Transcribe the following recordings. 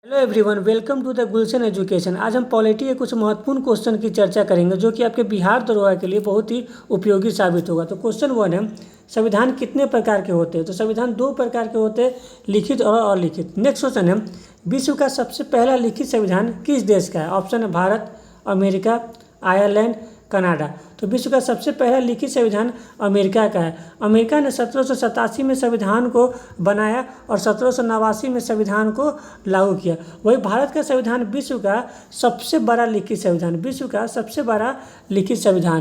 Hello everyone, welcome to the Gulshan education. आज हम polity के कुछ महत्वपूर्ण क्वेश्चन की चर्चा करेंगे जो कि आपके बिहार दरोगा के लिए बहुत ही उपयोगी साबित होगा। तो क्वेश्चन 1 है, संविधान कितने प्रकार के होते हैं? तो संविधान 2 प्रकार के होते हैं, लिखित और अलिखित। नेक्स्ट क्वेश्चन है, विश्व का सबसे पहला लिखित संविधान किस देश का है? ऑप्शन है भारत, अमेरिका, आयरलैंड, कनाडा। तो विश्व का सबसे पहला लिखित संविधान अमेरिका का है। अमेरिका ने 1787 में संविधान को बनाया और 1789 में संविधान को लागू किया। वही भारत का संविधान विश्व का सबसे बड़ा लिखित संविधान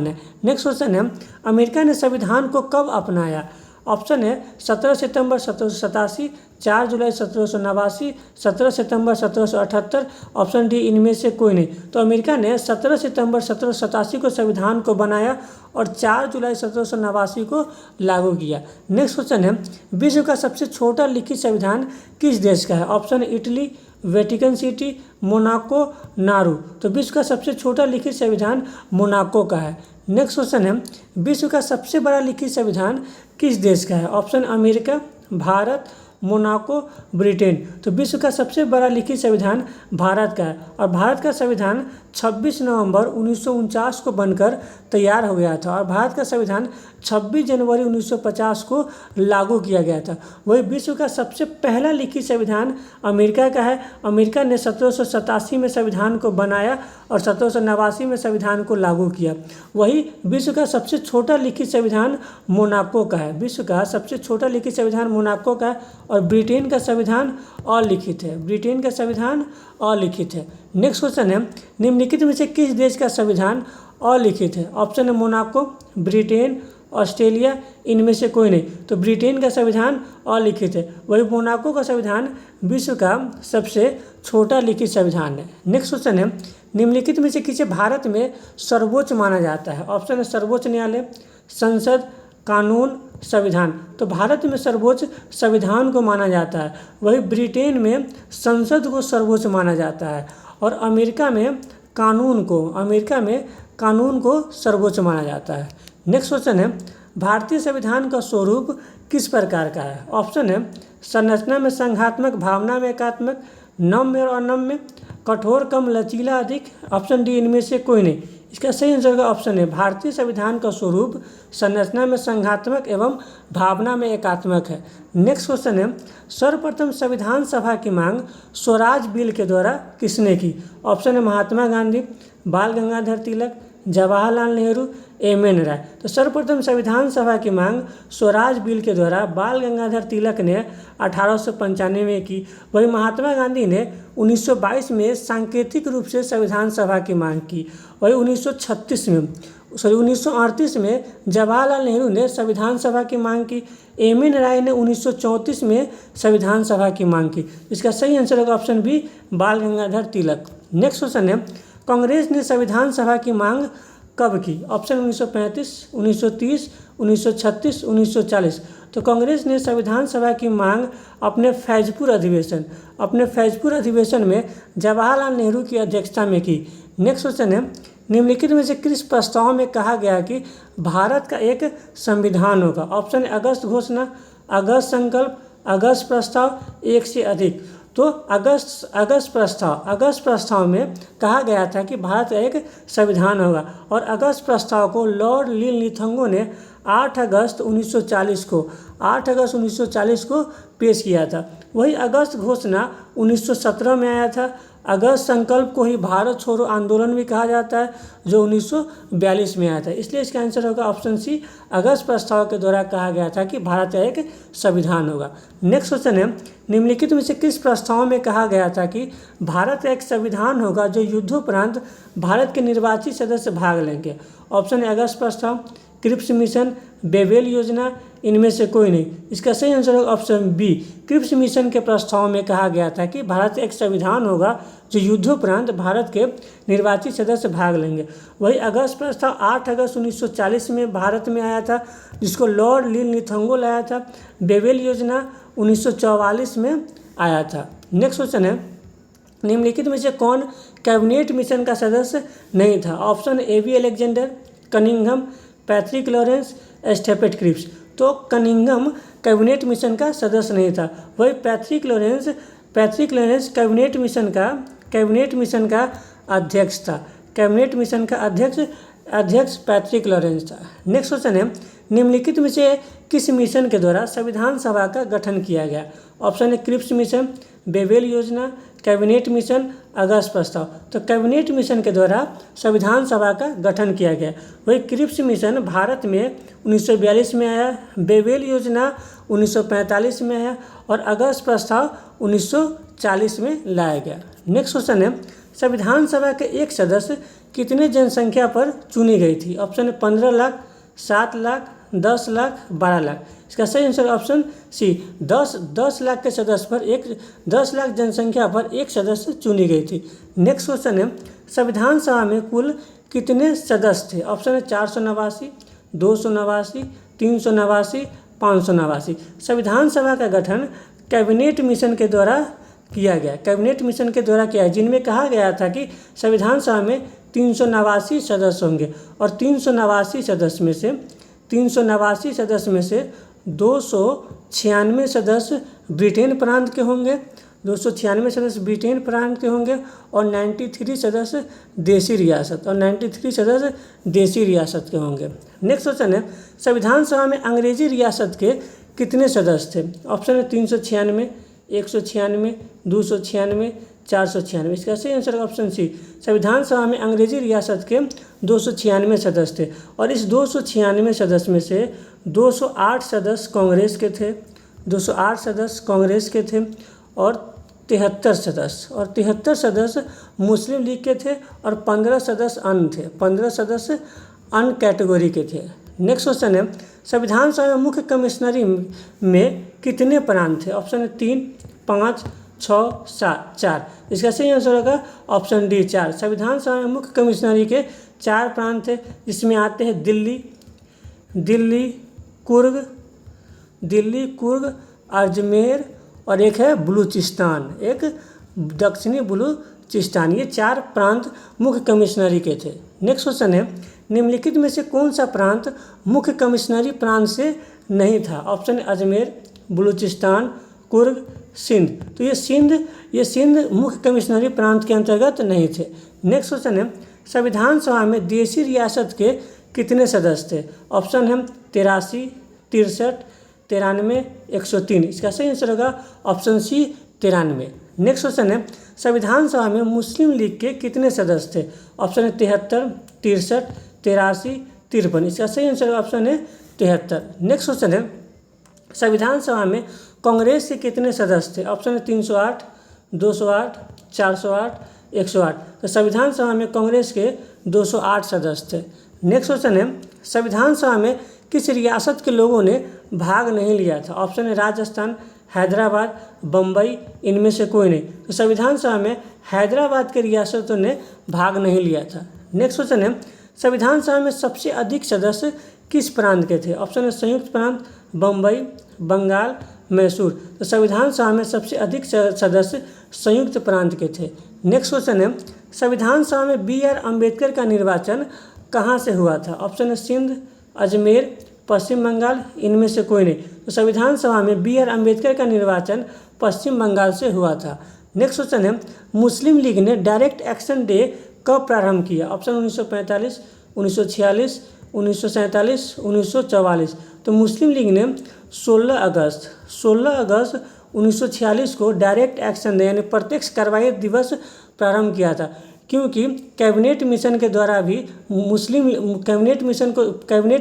है। नेक्स्ट क्वेश्चन है, अमेरिका ने संविधान को कब अपनाया? ऑप्शन है 17 सितंबर 1787, 4 जुलाई 1789, 17 सितंबर 1778। ऑप्शन डी इनमें से कोई नहीं। तो अमेरिका ने 17 सितंबर 1787 को संविधान को बनाया और 4 जुलाई 1789 को लागू किया। नेक्स्ट क्वेश्चन है, विश्व का सबसे छोटा लिखित संविधान किस देश का है? Option Italy, Vatican City, Monaco, Nauru. तो विश्व का सबसे छोटा लिखित संविधान मोनाको का है। नेक्स्ट क्वेश्चन है, विश्व का सबसे बड़ा लिखित संविधान किस देश का है? Option America, Bharat, Monaco, Britain. तो विश्व का सबसे बड़ा लिखित संविधान भारत का है और भारत का संविधान 26 नवंबर 1949 को बनकर तैयार हो गया था और भारत का संविधान 26 जनवरी 1950 को लागू किया गया था। वही विश्व का सबसे पहला लिखित संविधान अमेरिका का है। अमेरिका ने 1787 में संविधान को बनाया और 1789 में संविधान को लागू किया। वही विश्व का सबसे छोटा लिखित संविधान मोनाको का है। विश्व का सबसे छोटा लिखित संविधान मोनाको का है और ब्रिटेन का संविधान अलिखित है। नेक्स्ट क्वेश्चन है, निम्नलिखित में से किस देश का संविधान अलिखित है? ऑप्शन है मोनाको, ब्रिटेन, ऑस्ट्रेलिया, इनमें से कोई नहीं। तो ब्रिटेन का संविधान अलिखित है। वही मोनाको का संविधान विश्व का सबसे छोटा लिखित संविधान है। नेक्स्ट क्वेश्चन है, निम्नलिखित में से किसे भारत में सर्वोच्च माना जाता है? ऑप्शन है सर्वोच्च न्यायालय, संसद, कानून, संविधान। तो भारत में सर्वोच्च संविधान को माना जाता है। वही ब्रिटेन में संसद को सर्वोच्च माना जाता है और अमेरिका में कानून को सर्वोच्च माना जाता है। नेक्स्ट क्वेश्चन है, भारतीय संविधान का स्वरूप किस प्रकार का है? ऑप्शन है संरचना में संघात्मक, भावना में एकात्मक, नम्य और अनम्य, कठोर कम लचीला अधिक। ऑप्शन डी इनमें से कोई नहीं। इसका सही आंसर का ऑप्शन है भारतीय संविधान का स्वरूप संरचना में संघात्मक एवं भावना में एकात्मक है। नेक्स्ट क्वेश्चन है, सर्वप्रथम संविधान सभा की मांग स्वराज बिल के द्वारा किसने की? ऑप्शन है महात्मा गांधी, बाल गंगाधर तिलक, जवाहरलाल नेहरू, एम.एन. राय। तो सर्वप्रथम संविधान सभा की मांग स्वराज बिल के द्वारा बाल गंगाधर तिलक ने 1895 में की। वही महात्मा गांधी ने 1922 में सांकेतिक रूप से संविधान सभा की मांग की। वही 1938 में जवाहरलाल नेहरू ने संविधान सभा की मांग की। एम.एन. राय ने 1934 में संविधान सभा की मांग की। इसका सही आंसर होगा ऑप्शन बी, बाल गंगाधर तिलक। नेक्स्ट क्वेश्चन है, कांग्रेस ने संविधान सभा की मांग कब की? ऑप्शन 1935, 1930, 1936, 1940। तो कांग्रेस ने संविधान सभा की मांग अपने फैजपुर अधिवेशन में जवाहरलाल नेहरू की अध्यक्षता में की। नेक्स्ट क्वेश्चन है, निम्नलिखित में से किस प्रस्ताव में कहा गया कि भारत का एक संविधान होगा? ऑप्शन है अगस्त घोषणा, अगस्त संकल्प, अगस्त प्रस्ताव, एक से अधिक। तो अगस्त प्रस्ताव में कहा गया था कि भारत का एक संविधान होगा और अगस्त प्रस्ताव को लॉर्ड लिनलिथगो ने 8 अगस्त 1940 को पेश किया था। वही अगस्त घोषणा 1917 में आया था। अगस्त संकल्प को ही भारत छोड़ो आंदोलन भी कहा जाता है जो 1942 में आया था। इसलिए इसका आंसर होगा ऑप्शन सी, अगस्त प्रस्ताव के द्वारा कहा गया था कि भारत का एक संविधान होगा। नेक्स्ट क्वेश्चन है, निम्नलिखित में से किस प्रस्ताव में कहा गया था कि भारत का एक संविधान होगा जो युद्धोपरांत भारत के निर्वाचित सदस्य भाग लेंगे? ऑप्शन है अगस्त प्रस्ताव, क्रिप्स मिशन, बेवेल योजना, इनमें से कोई नहीं। इसका सही आंसर होगा ऑप्शन बी, क्रिप्स मिशन के प्रस्ताव में कहा गया था कि भारत एक संविधान होगा जो युद्धोपरांत भारत के निर्वाचित सदस्य भाग लेंगे। वही अगस्त प्रस्ताव 8 अगस्त 1940 में भारत में आया था जिसको लॉर्ड लिनलिथगो लाया था। बेवेल योजना 1944 में आया था। नेक्स्ट क्वेश्चन है, निम्नलिखित में से कौन कैबिनेट मिशन का सदस्य नहीं था? Option AB. Alexander, Cunningham, Patrick Lawrence, Stafford Cripps. तो कनिंघम कैबिनेट मिशन का सदस्य नहीं था। वही Patrick Lawrence Patrick Lawrence cabinet mission का अध्यक्ष था। कैबिनेट मिशन का अध्यक्ष पैट्रिक लॉरेंस था। नेक्स्ट क्वेश्चन है, निम्नलिखित में से किस मिशन के द्वारा संविधान सभा का गठन किया गया? ऑप्शन है क्रिप्स मिशन, बेबेल योजना, कैबिनेट मिशन, अगस्त प्रस्ताव। तो कैबिनेट मिशन के द्वारा संविधान सभा का गठन किया गया। वही क्रिप्स मिशन भारत में 1942 में आया, बेबेल योजना 1945 में आया और अगस्त प्रस्ताव 1940 में लाया गया। नेक्स्ट क्वेश्चन है, संविधान सभा के एक सदस्य कितने जनसंख्या पर चुनी गई थी? ऑप्शन है 15 लाख, 7 लाख, 10 लाख, 12 लाख। इसका सही आंसर ऑप्शन सी 10 लाख के सदस्य पर 10 लाख जनसंख्या पर एक सदस्य चुनी गई थी। नेक्स्ट क्वेश्चन है, संविधान सभा में कुल कितने सदस्य थे? ऑप्शन है 489, 289, 389, 589। संविधान सभा का गठन कैबिनेट मिशन के द्वारा किया गया। कैबिनेट मिशन के द्वारा किया है, जिनमें कहा गया था कि संविधान सभा में 389 सदस्य होंगे और 389 सदस्य में से 296 सदस्य ब्रिटेन प्रांत के होंगे, 296 सदस्य ब्रिटेन प्रांत के होंगे और 93 सदस्य देशी रियासत के होंगे। नेक्स्ट क्वेश्चन है, संविधान सभा में अंग्रेजी रियासत के कितने सदस्य थे? ऑप्शन है 396, 196, 296, 496। इसका सही आंसर ऑप्शन सी, संविधान सभा में अंग्रेजी रियासत के 296 सदस्य थे और इस 296 सदस्य में से 208 सदस्य कांग्रेस के थे, 208 सदस्य कांग्रेस के थे और 73 सदस्य मुस्लिम लीग के थे और 15 सदस्य अन्य कैटेगरी के थे। नेक्स्ट क्वेश्चन है, संविधान सभा में मुख्य कमिश्नरी में कितने प्रांत थे? ऑप्शन है 3, 5, 6, 7, 4। इसका सही आंसर होगा ऑप्शन डी 4। संविधान सभा में मुख्य कमिश्नरी के 4 प्रांत थे, जिसमें आते हैं दिल्ली, कुर्ग, अजमेर और एक है बलूचिस्तान, एक दक्षिणी बलूचिस्तान। ये 4 प्रांत मुख्य कमिश्नरी के थे। नेक्स्ट क्वेश्चन है, निम्नलिखित में से कौन सा प्रांत मुख्य कमिश्नरी प्रांत से नहीं था? ऑप्शन है अजमेर, बलूचिस्तान, कुर्ग, सिंध। तो ये सिंध मुख्य कमिश्नरी प्रांत के अंतर्गत नहीं थे। नेक्स्ट क्वेश्चन है, संविधान सभा में देशी रियासत के कितने सदस्य थे? ऑप्शन है 83, 63, 93, 103। इसका सही आंसर होगा ऑप्शन सी 93। नेक्स्ट क्वेश्चन है, संविधान सभा में मुस्लिम लीग के कितने सदस्य थे? ऑप्शन है 73, 63, 83, 53। इसका सही आंसर ऑप्शन है 73। नेक्स्ट क्वेश्चन है, संविधान सभा में कांग्रेस के कितने सदस्य थे? ऑप्शन है 308, 208, 408, 108। तो संविधान सभा में कांग्रेस के 208 सदस्य थे। नेक्स्ट क्वेश्चन है, संविधान सभा में किस रियासत के लोगों ने भाग नहीं लिया था? ऑप्शन है राजस्थान, हैदराबाद, बम्बई, इनमें से कोई नहीं। तो संविधान सभा में हैदराबाद के रियासतों ने भाग नहीं लिया था। नेक्स्ट क्वेश्चन है, संविधान सभा में सबसे अधिक सदस्य किस प्रांत के थे? ऑप्शन है संयुक्त प्रांत, बम्बई, बंगाल, मैसूर। तो संविधान सभा में सबसे अधिक सदस्य संयुक्त प्रांत के थे। नेक्स्ट क्वेश्चन है, संविधान सभा में BR अम्बेडकर का निर्वाचन कहाँ से हुआ था? ऑप्शन है सिंध, अजमेर, पश्चिम बंगाल, इनमें से कोई नहीं। तो संविधान सभा में BR अम्बेडकर का निर्वाचन पश्चिम बंगाल से हुआ था। नेक्स्ट क्वेश्चन है, मुस्लिम लीग ने डायरेक्ट एक्शन डे कब प्रारंभ किया? ऑप्शन 1945, 1946, 1947, 1944। तो मुस्लिम लीग ने 16 अगस्त 1946 को डायरेक्ट एक्शन डे यानी प्रत्यक्ष कार्रवाई दिवस प्रारंभ किया था, क्योंकि कैबिनेट मिशन के द्वारा भी कैबिनेट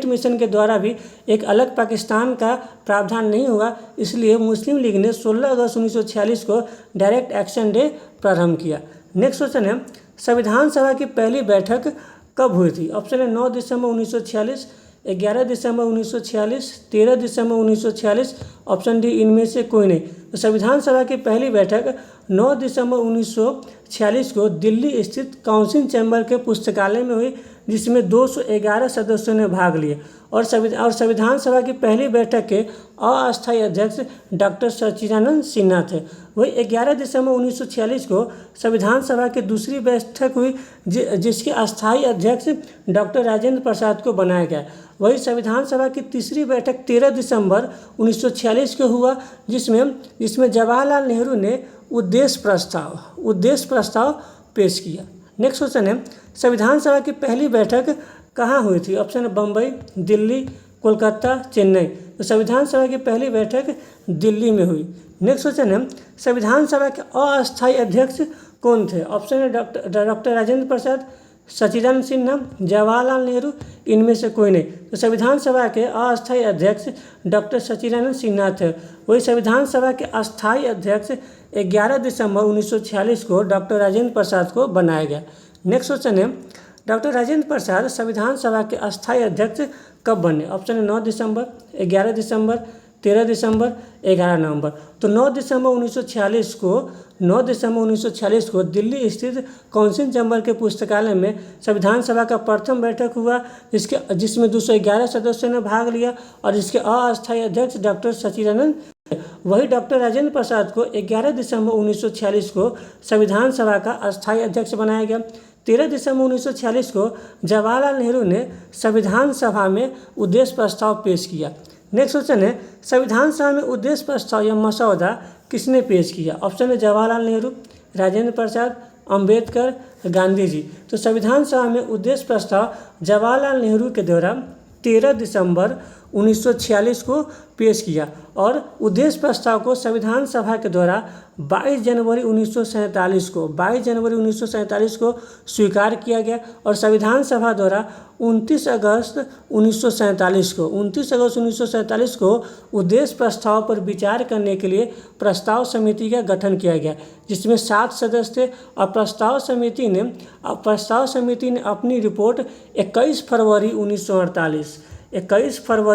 मिशन के द्वारा भी एक अलग पाकिस्तान का प्रावधान नहीं हुआ, इसलिए मुस्लिम लीग ने 16 अगस्त 1946 को डायरेक्ट एक्शन डे प्रारंभ किया। नेक्स्ट क्वेश्चन है, संविधान सभा की पहली बैठक कब हुई थी? ऑप्शन है 9 दिसंबर 1946, 11 दिसंबर 1946, 13 दिसंबर 1946। ऑप्शन डी इनमें से कोई नहीं। तो संविधान सभा की पहली बैठक 9 दिसंबर 1946 को दिल्ली स्थित काउंसिल चैम्बर के पुस्तकालय में हुई, जिसमें 211 सदस्यों ने भाग लिए और संविधान सभा की पहली बैठक के अस्थायी अध्यक्ष डॉक्टर सच्चिदानंद सिन्हा थे। वही 11 दिसंबर 1946 को संविधान सभा की दूसरी बैठक हुई, जिसके अस्थायी अध्यक्ष डॉक्टर राजेंद्र प्रसाद को बनाया गया। वही संविधान सभा की तीसरी बैठक 13 दिसंबर 1946 को हुआ, जिसमें जवाहरलाल नेहरू ने उद्देश्य प्रस्ताव पेश किया। नेक्स्ट क्वेश्चन है, संविधान सभा की पहली बैठक कहाँ हुई थी? ऑप्शन है बम्बई, दिल्ली, कोलकाता, चेन्नई। तो संविधान सभा की पहली बैठक दिल्ली में हुई। नेक्स्ट क्वेश्चन है, संविधान सभा के अस्थायी अध्यक्ष कौन थे? ऑप्शन है डॉक्टर राजेंद्र प्रसाद, सच्चिदानंद सिन्हा, जवाहरलाल नेहरू, इनमें से कोई नहीं। तो संविधान सभा के अस्थायी अध्यक्ष डॉक्टर सच्चिदानंद सिन्हा थे। वही संविधान सभा के अस्थायी अध्यक्ष 11 दिसंबर 1946 को डॉक्टर राजेंद्र प्रसाद को बनाया गया। नेक्स्ट क्वेश्चन है, डॉक्टर राजेंद्र प्रसाद संविधान सभा के अस्थायी अध्यक्ष कब बने? ऑप्शन है 9 दिसंबर, 11 दिसंबर, 13 दिसंबर, 11 नवंबर। तो 9 दिसंबर 1946 को दिल्ली स्थित कौंसिल चैम्बर के पुस्तकालय में संविधान सभा का प्रथम बैठक हुआ, जिसमें 211 सदस्यों ने भाग लिया और जिसके अस्थायी अध्यक्ष डॉक्टर सच्चिदानंद। वही डॉक्टर राजेंद्र प्रसाद को 11 दिसंबर 1946 को संविधान सभा का अस्थायी अध्यक्ष बनाया गया। 13 दिसंबर 1946 को जवाहरलाल नेहरू ने संविधान सभा में उद्देश्य प्रस्ताव पेश किया। नेक्स्ट क्वेश्चन है, संविधान सभा में उद्देश्य प्रस्ताव या मसौदा किसने पेश किया? ऑप्शन है जवाहरलाल नेहरू, राजेंद्र प्रसाद, अंबेडकर, गांधी जी। तो संविधान सभा में उद्देश्य प्रस्ताव जवाहरलाल नेहरू के द्वारा 13 दिसंबर 1946 को पेश किया और उद्देश्य प्रस्ताव को संविधान सभा के द्वारा 22 जनवरी 1947 को स्वीकार किया गया और संविधान सभा द्वारा 29 अगस्त 1947 को उद्देश्य प्रस्ताव पर विचार करने के लिए प्रस्ताव समिति का गठन किया गया, जिसमें 7 सदस्य थे और प्रस्ताव समिति ने अपनी रिपोर्ट 21 फरवरी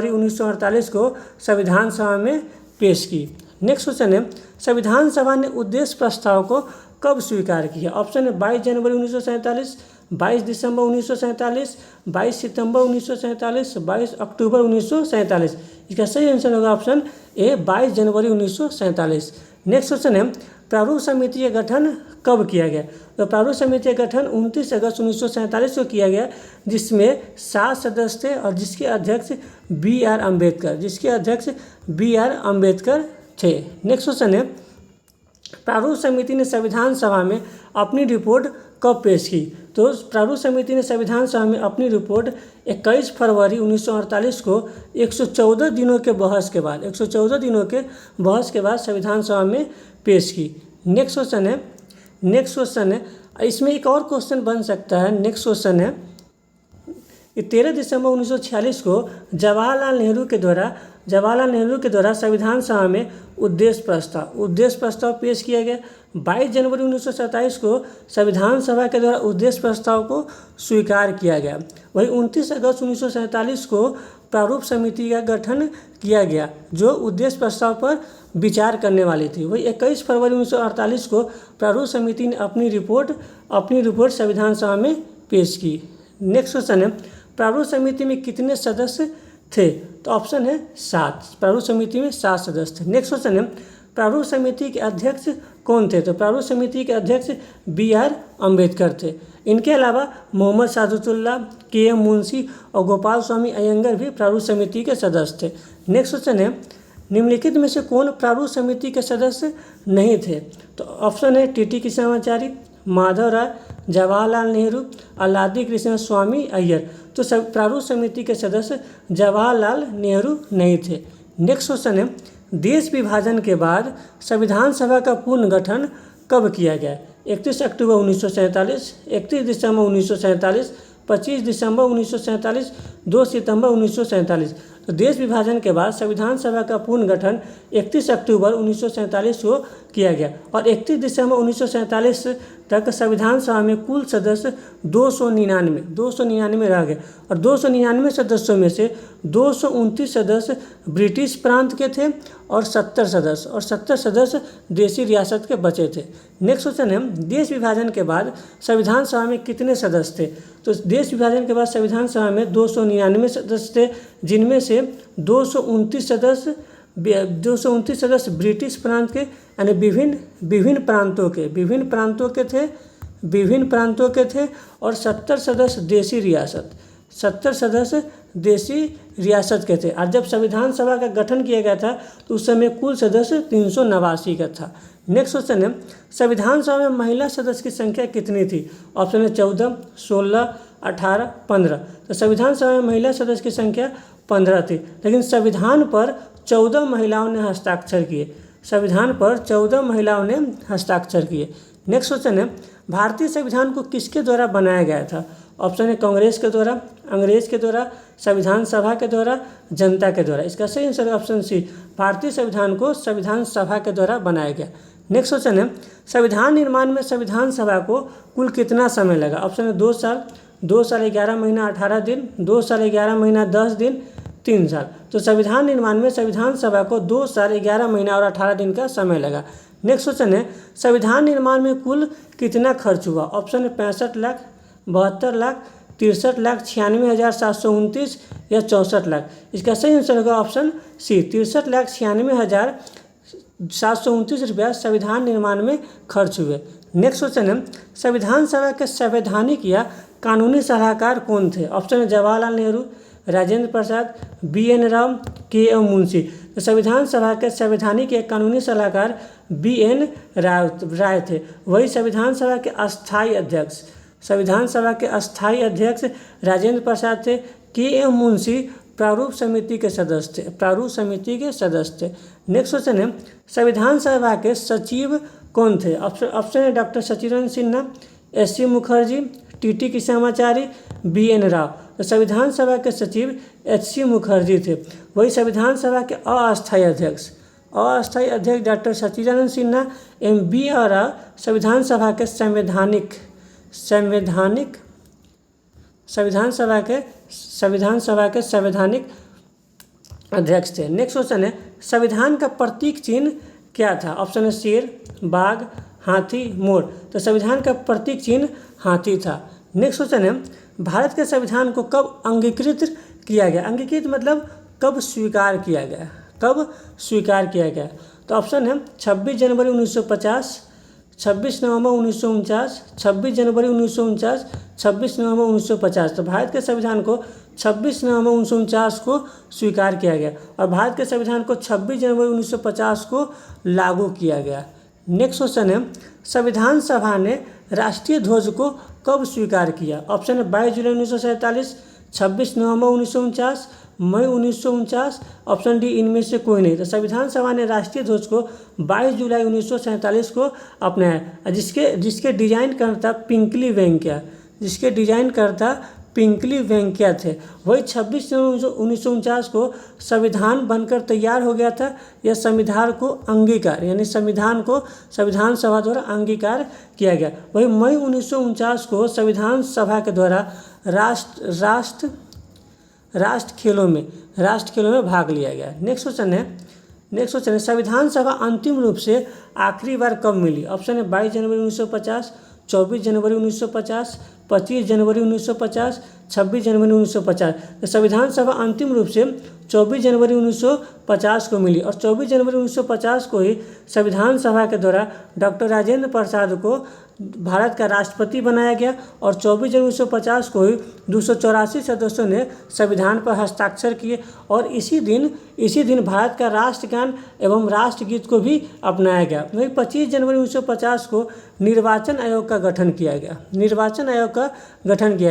1948 को संविधान सभा में पेश की। नेक्स्ट क्वेश्चन है, संविधान सभा ने उद्देश्य प्रस्ताव को कब स्वीकार किया? ऑप्शन है 22 जनवरी 1947, 22 दिसंबर 1947, 22 सितंबर 1947, 22 अक्टूबर 1947। इसका सही आंसर होगा option A 22 January 1947। Next question है, प्रारूप समिति का गठन कब किया गया? तो प्रारूप समिति का गठन 29 अगस्त 1947 को किया गया, जिसमें 7 सदस्य थे और जिसके अध्यक्ष बी आर अम्बेडकर थे। नेक्स्ट क्वेश्चन है, प्रारूप समिति ने संविधान सभा में अपनी रिपोर्ट कब पेश की? तो प्रारूप समिति ने संविधान सभा में अपनी रिपोर्ट 21 फरवरी 1948 को 114 दिनों के बहस के बाद संविधान सभा में पेश की। नेक्स्ट क्वेश्चन है, इसमें एक और क्वेश्चन बन सकता है। नेक्स्ट क्वेश्चन है, 13 दिसंबर 1946 को जवाहरलाल नेहरू के द्वारा संविधान सभा में उद्देश्य प्रस्ताव पेश किया गया। 22 जनवरी 1927 को संविधान सभा के द्वारा उद्देश्य प्रस्ताव को स्वीकार किया गया। वही 29 अगस्त 1947 को प्रारूप समिति का गठन किया गया, जो उद्देश्य प्रस्ताव पर विचार करने वाली थी। वही 21 फरवरी 1948 को प्रारूप समिति ने अपनी रिपोर्ट संविधान सभा में पेश की। नेक्स्ट क्वेश्चन है, प्रारूप समिति में कितने सदस्य थे? तो ऑप्शन है 7। प्रारूप समिति में 7 सदस्य थे। नेक्स्ट क्वेश्चन है, प्रारूप समिति के अध्यक्ष कौन थे? तो प्रारूप समिति के अध्यक्ष बी आर अम्बेडकर थे। इनके अलावा मोहम्मद सादुल्लाह, के एम मुंशी और गोपाल स्वामी अयंगर भी प्रारूप समिति के सदस्य थे। नेक्स्ट क्वेश्चन है, निम्नलिखित में से कौन प्रारूप समिति के सदस्य नहीं थे? तो ऑप्शन है टी कृष्णाचारी, माधव राय, जवाहरलाल नेहरू, अलादी कृष्ण स्वामी अय्यर। तो प्रारूप समिति के सदस्य जवाहरलाल नेहरू नहीं थे। नेक्स्ट क्वेश्चन है, देश विभाजन के बाद संविधान सभा का पुनर्गठन कब किया गया? 31 अक्टूबर 1947, 31 दिसंबर 1947, 25 दिसंबर 1947, 2 सितंबर 1947। तो देश विभाजन के बाद संविधान सभा का पुनर्गठन 31 अक्टूबर 1947 को किया गया और 31 दिसंबर 1947 तक संविधान सभा में कुल सदस्य 299 रह गए और 299 सदस्यों में से 229 सदस्य ब्रिटिश प्रांत के थे और 70 सदस्य देशी रियासत के बचे थे। नेक्स्ट क्वेश्चन है, देश विभाजन के बाद संविधान सभा में कितने सदस्य थे? तो देश विभाजन के बाद संविधान सभा में 299 सदस्य थे, जिनमें से 229 सदस्य ब्रिटिश प्रांत के यानी विभिन्न प्रांतों के थे और 70 सदस्य देशी रियासत के थे। और जब संविधान सभा का गठन किया गया था तो उस समय कुल सदस्य 389 का था। नेक्स्ट क्वेश्चन है, संविधान सभा में महिला सदस्य की संख्या कितनी थी? ऑप्शन है 14, 16, 18, 15। तो संविधान सभा में महिला सदस्य की संख्या 15 थी, लेकिन संविधान पर 14 महिलाओं ने हस्ताक्षर किए। संविधान पर 14 महिलाओं ने हस्ताक्षर किए। नेक्स्ट क्वेश्चन है, भारतीय संविधान को किसके द्वारा बनाया गया था? ऑप्शन है कांग्रेस के द्वारा, अंग्रेज के द्वारा, संविधान सभा के द्वारा, जनता के द्वारा। इसका सही आंसर है ऑप्शन सी, भारतीय संविधान को संविधान सभा के द्वारा बनाया गया। नेक्स्ट क्वेश्चन है, संविधान निर्माण में संविधान सभा को कुल कितना समय लगा? ऑप्शन है 2 साल, 2 साल 11 महीना 18 दिन, 2 साल 11 महीना 10 दिन, 3 साल। तो संविधान निर्माण में संविधान सभा को 2 साल 11 महीना और 18 दिन का समय लगा। नेक्स्ट क्वेश्चन है, संविधान निर्माण में कुल कितना खर्च हुआ? ऑप्शन है 65 लाख, 72 लाख, 63 लाख, 96,729 या 64 लाख। इसका सही आंसर होगा ऑप्शन सी, 63,96,729 रुपया संविधान निर्माण में खर्च हुए। नेक्स्ट क्वेश्चन है, संविधान सभा के संवैधानिक या कानूनी सलाहकार कौन थे? ऑप्शन है जवाहरलाल नेहरू, राजेंद्र प्रसाद, BN राव, KM मुंशी। तो संविधान सभा के संवैधानिक या कानूनी सलाहकार BN राय थे। वही संविधान सभा के अस्थायी अध्यक्ष, संविधान सभा के अस्थायी अध्यक्ष राजेंद्र प्रसाद थे। KM मुंशी प्रारूप समिति के सदस्य थे, प्रारूप समिति के सदस्य थे। नेक्स्ट क्वेश्चन है, संविधान सभा के सचिव कौन थे? ऑप्शन है doctor Sachchidananda Sinha, SC Mukherjee, TT Krishnachari, BN Rao. तो संविधान सभा के सचिव HC मुखर्जी थे। वही संविधान सभा के अस्थायी अध्यक्ष डॉक्टर सचिदानंद सिन्हा MB और संविधान सभा के संविधान सभा के संवैधानिक अध्यक्ष थे। नेक्स्ट क्वेश्चन है, संविधान का प्रतीक चिन्ह क्या था? ऑप्शन है शेर, बाघ, हाथी, मोर। तो संविधान का प्रतीक चिन्ह हाथी था। नेक्स्ट क्वेश्चन है, भारत के संविधान को कब अंगीकृत किया गया? अंगीकृत मतलब कब स्वीकार किया गया? कब स्वीकार किया गया? तो ऑप्शन है 26 जनवरी 1950, 26 नवंबर 1949, 26 जनवरी 1949, 26 नवंबर 1950। तो भारत के संविधान को 26 नवंबर 1949 को स्वीकार किया गया और भारत के संविधान को 26 जनवरी 1950 को लागू किया गया। नेक्स्ट क्वेश्चन है, संविधान सभा ने राष्ट्रीय ध्वज को कब स्वीकार किया? ऑप्शन है 22 जुलाई 1947, 26 नवंबर 1949, मई 1949, ऑप्शन डी इनमें से कोई नहीं। तो संविधान सभा ने राष्ट्रीय ध्वज को 22 जुलाई 1947 को अपनाया, जिसके डिजाइनकर्ता पिंकली वेंकैया थे। वही 26 नवंबर 1949 को संविधान बनकर तैयार हो गया था। यह संविधान को अंगीकार यानी संविधान सभा द्वारा अंगीकार किया गया। वही मई 1949 को संविधान सभा के द्वारा राष्ट्र खेलों में भाग लिया गया। नेक्स्ट क्वेश्चन है, संविधान सभा अंतिम रूप से आखिरी बार कब मिली? ऑप्शन है 22 जनवरी 1950, 24 जनवरी 1950, 25 जनवरी 1950, 26 जनवरी 1950। तो संविधान सभा अंतिम रूप से 24 जनवरी 1950 को मिली और 24 जनवरी 1950 को ही संविधान सभा के द्वारा डॉक्टर राजेंद्र प्रसाद को भारत का राष्ट्रपति बनाया गया और 24 जनवरी 1950 को ही 284 सदस्यों ने संविधान पर हस्ताक्षर किए और इसी दिन भारत का राष्ट्रगान एवं राष्ट्रगीत को भी अपनाया गया। वही 25 जनवरी 1950 को निर्वाचन आयोग का गठन किया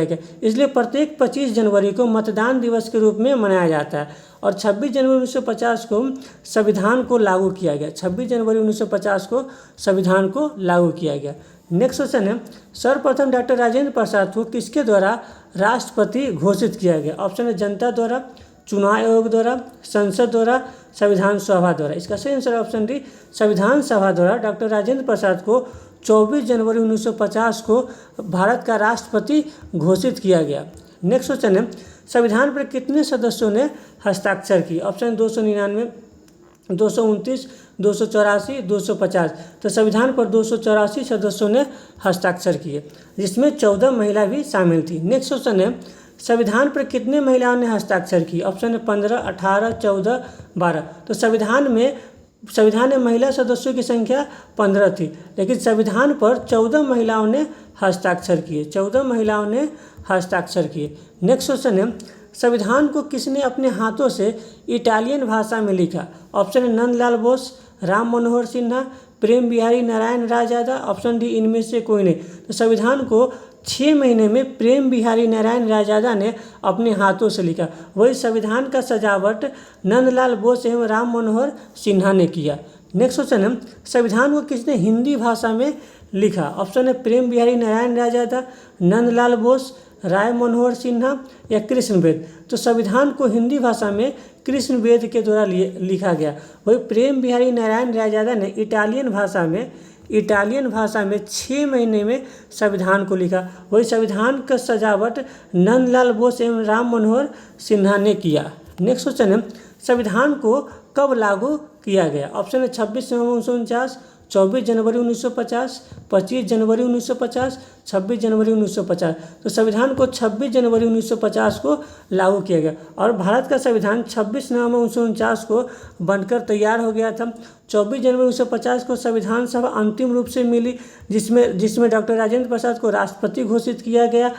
गया। इसलिए प्रत्येक 25 जनवरी को मतदान दिवस के रूप में मनाया जाता है और 26 जनवरी 1950 को संविधान को लागू किया गया। 26 जनवरी 1950 को संविधान को लागू किया गया। नेक्स्ट क्वेश्चन है, सर्वप्रथम डॉक्टर राजेंद्र प्रसाद को किसके द्वारा राष्ट्रपति घोषित किया गया? ऑप्शन है जनता द्वारा, चुनाव आयोग द्वारा, संसद द्वारा, संविधान सभा द्वारा। इसका सही आंसर ऑप्शन डी संविधान सभा द्वारा डॉक्टर राजेंद्र प्रसाद को 24 जनवरी 1950 को भारत का राष्ट्रपति घोषित किया गया। नेक्स्ट क्वेश्चन है, संविधान पर कितने सदस्यों ने हस्ताक्षर किए? ऑप्शन 299, 229, 284, 250। तो संविधान पर 284 सदस्यों ने हस्ताक्षर किए, जिसमें 14 महिला भी शामिल थी। नेक्स्ट क्वेश्चन है, संविधान पर कितने महिलाओं ने हस्ताक्षर किए? ऑप्शन है 15, 18, 14, 12। तो संविधान में महिला सदस्यों की संख्या 15 थी, लेकिन संविधान पर 14 महिलाओं ने हस्ताक्षर किए। नेक्स्ट क्वेश्चन है, संविधान को किसने अपने हाथों से इटालियन भाषा में लिखा? ऑप्शन है नंदलाल बोस, राम मनोहर सिन्हा, प्रेम बिहारी नारायण राय यादव, ऑप्शन डी इनमें से कोई नहीं। तो संविधान को 6 महीने में प्रेम बिहारी नारायण रायजादा ने अपने हाथों से लिखा। वही संविधान का सजावट नंदलाल बोस एवं राम मनोहर सिन्हा ने किया। नेक्स्ट क्वेश्चन है, संविधान को किसने हिंदी भाषा में लिखा? ऑप्शन है प्रेम बिहारी नारायण रायजादा, नंदलाल बोस, राय मनोहर सिन्हा या कृष्ण बेद। तो संविधान को हिंदी भाषा में कृष्ण बेद के द्वारा लिखा गया। वही प्रेम बिहारी नारायण रायजादा ने इटालियन भाषा में 6 महीने में संविधान को लिखा। वही संविधान का सजावट नंदलाल बोस एवं राम मनोहर सिन्हा ने किया। नेक्स्ट क्वेश्चन है, संविधान को कब लागू किया गया? ऑप्शन है 26 नवंबर 1949, 24 जनवरी 1950, 25 जनवरी 1950, 26 जनवरी 1950। तो संविधान को 26 जनवरी 1950 को लागू किया गया और भारत का संविधान 26 नवंबर 1949 को बनकर तैयार हो गया था। 24 जनवरी 1950 को संविधान सभा अंतिम रूप से मिली, जिसमें डॉक्टर राजेंद्र प्रसाद को राष्ट्रपति घोषित किया गया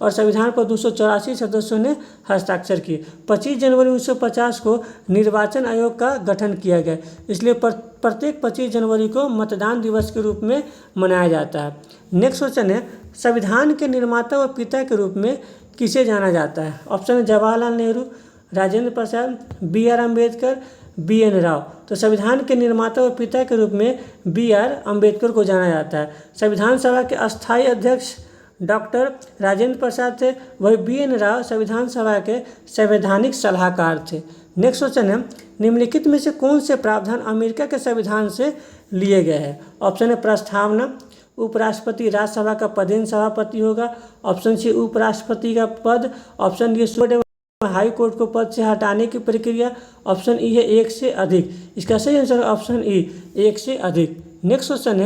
और संविधान पर 284 सदस्यों ने हस्ताक्षर किए। 25 जनवरी 1950 को निर्वाचन आयोग का गठन किया गया, इसलिए प्रत्येक 25 जनवरी को मतदान दिवस के रूप में मनाया जाता है। नेक्स्ट क्वेश्चन है, संविधान के निर्माता व पिता के रूप में किसे जाना जाता है? ऑप्शन है जवाहरलाल नेहरू, राजेंद्र प्रसाद, BR अम्बेडकर, BN राव। तो संविधान के निर्माता व पिता के रूप में BR अम्बेडकर को जाना जाता है। संविधान सभा के अस्थायी अध्यक्ष डॉक्टर राजेंद्र प्रसाद थे। वही BN राव संविधान सभा के संवैधानिक सलाहकार थे। नेक्स्ट क्वेश्चन है, निम्नलिखित में से कौन से प्रावधान अमेरिका के संविधान से लिए गए हैं? ऑप्शन है प्रस्तावना, उपराष्ट्रपति राज्यसभा का पदेन सभापति होगा, ऑप्शन सी उपराष्ट्रपति का पद, ऑप्शन डी हाई कोर्ट को पद से हटाने की प्रक्रिया, ऑप्शन ई है एक से अधिक। इसका सही आंसर ऑप्शन ई एक से अधिक। नेक्स्ट क्वेश्चन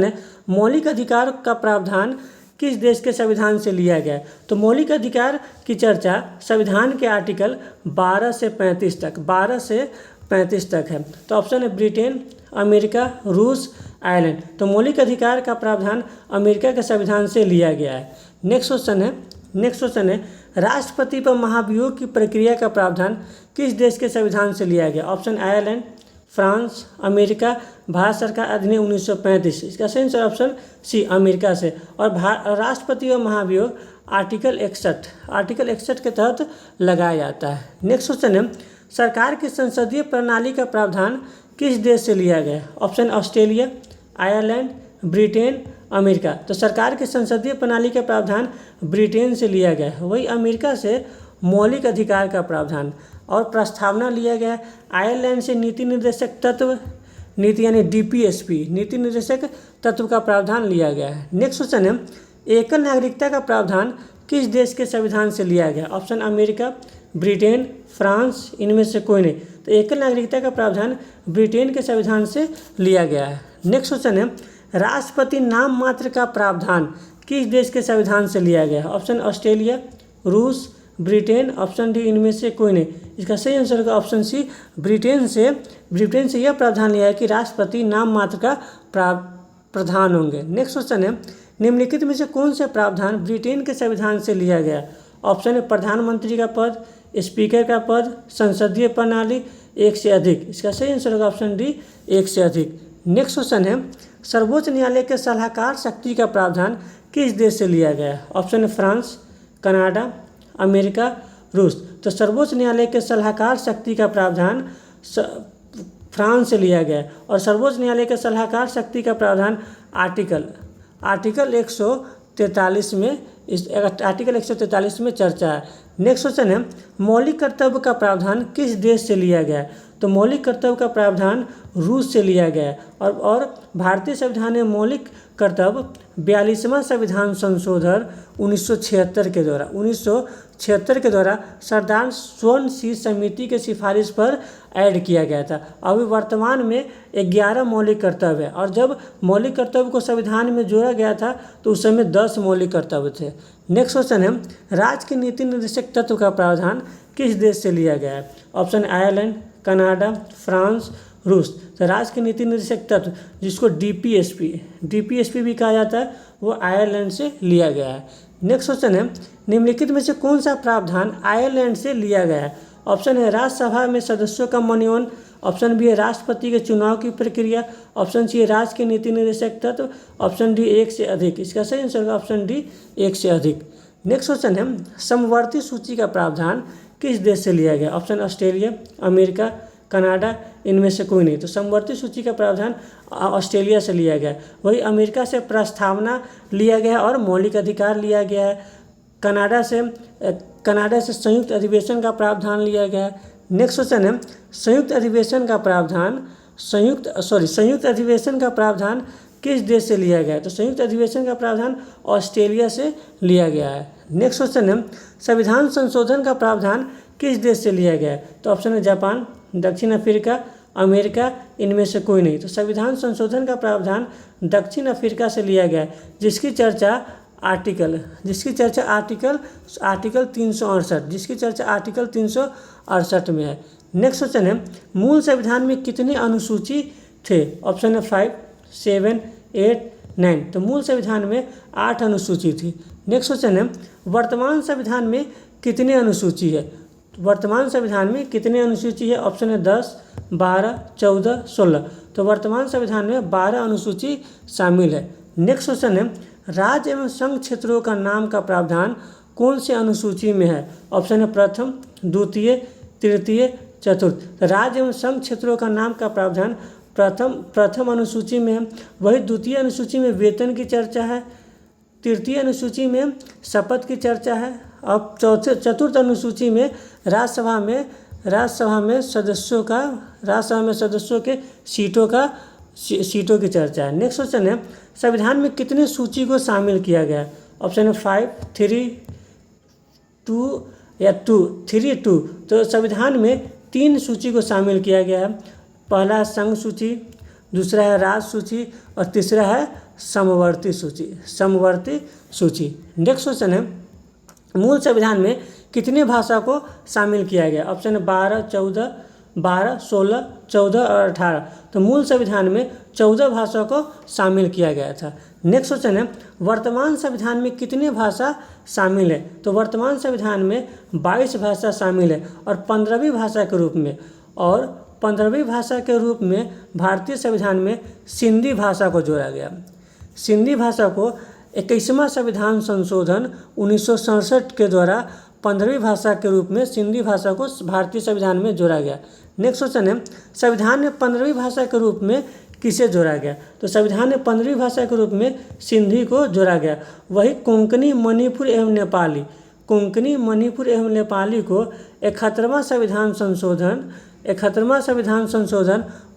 है मौलिक अधिकार का प्रावधान किस देश के संविधान से लिया गया है? तो मौलिक अधिकार की चर्चा संविधान के आर्टिकल 12 से 35 तक है। तो ऑप्शन है ब्रिटेन, अमेरिका, रूस, आयरलैंड। तो मौलिक अधिकार का प्रावधान अमेरिका के संविधान से लिया गया है। नेक्स्ट क्वेश्चन है राष्ट्रपति पर महाभियोग की प्रक्रिया का प्रावधान किस देश के संविधान से लिया गया? Option Ireland, France, America, Bharat सरकार अधिनियम 1935। इसका सही आंसर ऑप्शन सी अमेरिका से। और राष्ट्रपति व महाभियोग आर्टिकल 61 के तहत लगाया जाता है। नेक्स्ट क्वेश्चन है सरकार की संसदीय प्रणाली का प्रावधान किस देश से लिया गया? Option Australia, Ireland, Britain, America. तो सरकार की संसदीय प्रणाली का प्रावधान ब्रिटेन से लिया गया है। वही अमेरिका से मौलिक अधिकार का प्रावधान और प्रस्तावना लिया गया। आयरलैंड से नीति निर्देशक तत्व यानी DPSP नीति निर्देशक तत्व का प्रावधान लिया गया है। नेक्स्ट क्वेश्चन है एकल नागरिकता का प्रावधान किस देश के संविधान से लिया गया? ऑप्शन अमेरिका, ब्रिटेन, फ्रांस, इनमें से कोई नहीं। तो एकल नागरिकता का प्रावधान ब्रिटेन के संविधान से लिया गया है। नेक्स्ट क्वेश्चन है राष्ट्रपति नाम मात्र का प्रावधान किस देश के संविधान से लिया गया है? ऑप्शन ऑस्ट्रेलिया, रूस, ब्रिटेन, ऑप्शन डी इनमें से कोई नहीं। इसका सही आंसर होगा ऑप्शन सी ब्रिटेन से यह प्रावधान लिया है कि राष्ट्रपति नाम मात्र का प्रधान होंगे। नेक्स्ट क्वेश्चन है निम्नलिखित में से कौन से प्रावधान ब्रिटेन के संविधान से लिया गया? ऑप्शन है प्रधानमंत्री का पद, स्पीकर का पद, संसदीय प्रणाली, एक से अधिक। इसका सही आंसर होगा ऑप्शन डी एक से अधिक। नेक्स्ट क्वेश्चन है सर्वोच्च न्यायालय के सलाहकार शक्ति का प्रावधान किस देश से लिया गया? ऑप्शन है फ्रांस, कनाडा, अमेरिका, रूस। तो सर्वोच्च न्यायालय के सलाहकार शक्ति का प्रावधान फ्रांस से लिया गया और सर्वोच्च न्यायालय के सलाहकार शक्ति का प्रावधान आर्टिकल 143 में आर्टिकल 143 में चर्चा है। नेक्स्ट क्वेश्चन है मौलिक कर्तव्य का प्रावधान किस देश से लिया गया? तो मौलिक कर्तव्य का प्रावधान रूस से लिया गया और भारतीय संविधान में मौलिक कर्तव्य 42वां संविधान संशोधन 1976 के द्वारा सरदार स्वर्ण शीर्ष समिति के सिफारिश पर ऐड किया गया था। अभी वर्तमान में 11 मौलिक कर्तव्य है और जब मौलिक कर्तव्य को संविधान में जोड़ा गया था तो उस समय 10 मौलिक कर्तव्य थे। नेक्स्ट क्वेश्चन है राज्य के नीति निर्देशक तत्व का प्रावधान किस देश से लिया गया है? ऑप्शन आयरलैंड, कनाडा, फ्रांस, रूस। तो राज्य के नीति निर्देशक तत्व जिसको DPSP भी कहा जाता है वो आयरलैंड से लिया गया है। नेक्स्ट क्वेश्चन है निम्नलिखित में से कौन सा प्रावधान आयरलैंड से लिया गया है? ऑप्शन है राज्यसभा में सदस्यों का मनोनयन, ऑप्शन बी है राष्ट्रपति के चुनाव की प्रक्रिया, ऑप्शन सी है राज्य के नीति निर्देशक तत्व, ऑप्शन डी एक से अधिक। इसका सही आंसर होगा ऑप्शन डी एक से अधिक। नेक्स्ट क्वेश्चन है समवर्ती सूची का प्रावधान किस देश से लिया गया? ऑप्शन ऑस्ट्रेलिया, अमेरिका, कनाडा, इनमें से कोई नहीं। तो समवर्ती सूची का प्रावधान ऑस्ट्रेलिया से लिया गया। वही अमेरिका से प्रस्तावना लिया गया और मौलिक अधिकार लिया गया है। कनाडा से संयुक्त अधिवेशन का प्रावधान लिया गया है। नेक्स्ट क्वेश्चन है संयुक्त अधिवेशन का प्रावधान किस देश से लिया गया है? तो संयुक्त अधिवेशन का प्रावधान ऑस्ट्रेलिया से लिया गया है। नेक्स्ट क्वेश्चन है संविधान संशोधन का प्रावधान किस देश से लिया गया है? तो ऑप्शन है जापान, दक्षिण अफ्रीका, अमेरिका, इनमें से कोई नहीं। तो संविधान संशोधन का प्रावधान दक्षिण अफ्रीका से लिया गया है, जिसकी चर्चा आर्टिकल 368 में है। नेक्स्ट क्वेश्चन है मूल संविधान में कितने अनुसूची थे? ऑप्शन है 5, 7, 8, 9। तो मूल संविधान में 8 अनुसूची थी। नेक्स्ट क्वेश्चन है वर्तमान संविधान में कितने अनुसूची है? वर्तमान संविधान में कितने अनुसूची है? ऑप्शन है 10, 12, 14, 16। तो वर्तमान संविधान में 12 अनुसूची शामिल है। नेक्स्ट क्वेश्चन है राज्य एवं संघ क्षेत्रों का नाम का प्रावधान कौन से अनुसूची में है? ऑप्शन है प्रथम, द्वितीय, तृतीय, चतुर्थ। तो राज्य एवं संघ क्षेत्रों का नाम का प्रावधान प्रथम अनुसूची में है। वही द्वितीय अनुसूची में वेतन की चर्चा है, तृतीय अनुसूची में शपथ की चर्चा है, अब चतुर्थ अनुसूची में राज्यसभा में सदस्यों के सीटों की चर्चा है। नेक्स्ट क्वेश्चन है संविधान में कितने सूची को शामिल किया गया है? ऑप्शन है 5, 3, 2। तो संविधान में 3 सूची को शामिल किया गया है। पहला है संघ सूची, दूसरा है राज्य सूची और तीसरा है समवर्ती सूची। नेक्स्ट क्वेश्चन है मूल संविधान में कितने भाषा को शामिल किया गया? ऑप्शन है 12, 16, 14 और 18। तो मूल संविधान में 14 भाषा को शामिल किया गया था। नेक्स्ट क्वेश्चन है वर्तमान संविधान में कितने भाषा शामिल है? तो वर्तमान संविधान में 22 भाषा शामिल है और 15वीं भाषा के रूप में भारतीय संविधान में सिंधी भाषा को जोड़ा गया। सिंधी भाषा को 21वां संविधान संशोधन 1967 के द्वारा 15वीं भाषा के रूप में सिंधी भाषा को भारतीय संविधान में जोड़ा गया। नेक्स्ट क्वेश्चन है संविधान में 15वीं भाषा के रूप में किसे जोड़ा गया? तो संविधान में 15वीं भाषा के रूप में सिंधी को जोड़ा गया। वही कोंकणी, मणिपुर एवं नेपाली को 71वां संशोधन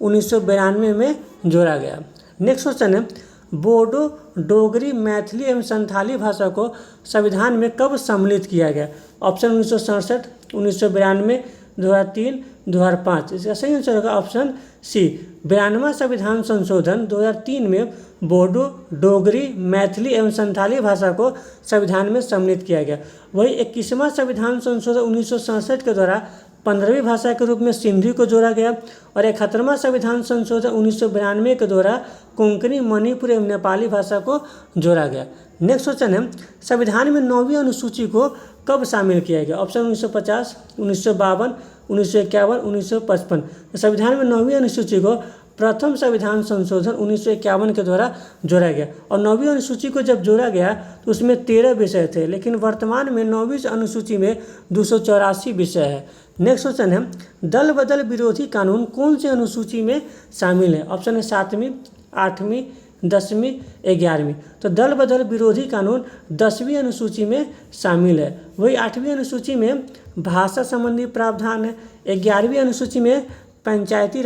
1992 में जोड़ा गया। नेक्स्ट क्वेश्चन है बोडो, डोगरी, मैथिली एवं संथाली भाषा को संविधान में कब सम्मिलित किया गया? ऑप्शन 1967, 1992, 2003, 2005। इसका सही आंसर होगा ऑप्शन सी 92वां संविधान संशोधन 2003 में बोडो, डोगरी, मैथिली एवं संथाली भाषा को संविधान में सम्मिलित किया गया। वही 21वां संविधान संशोधन 1967 के द्वारा 15वीं भाषा के रूप में सिंधी को जोड़ा गया और 71वां संविधान संशोधन 1992 के द्वारा कोंकणी, मणिपुर एवं नेपाली भाषा को जोड़ा गया। नेक्स्ट क्वेश्चन है संविधान में 9वीं अनुसूची को कब शामिल किया गया? ऑप्शन 1950, 1952, 1951, 1955। तो संविधान में 9वीं अनुसूची को प्रथम संविधान संशोधन 1951 के द्वारा जोड़ा गया और 9वीं अनुसूची को जब जोड़ा गया तो उसमें 13 विषय थे, लेकिन वर्तमान में 9वीं अनुसूची में 284 विषय है। नेक्स्ट क्वेश्चन है दल बदल विरोधी कानून कौन सी अनुसूची में शामिल है? ऑप्शन है 7वीं, 8वीं, 10वीं, 11वीं। तो दल बदल विरोधी कानून 10वीं अनुसूची में शामिल है। वही 8वीं अनुसूची में भाषा संबंधी प्रावधान है। 11वीं अनुसूची में पंचायती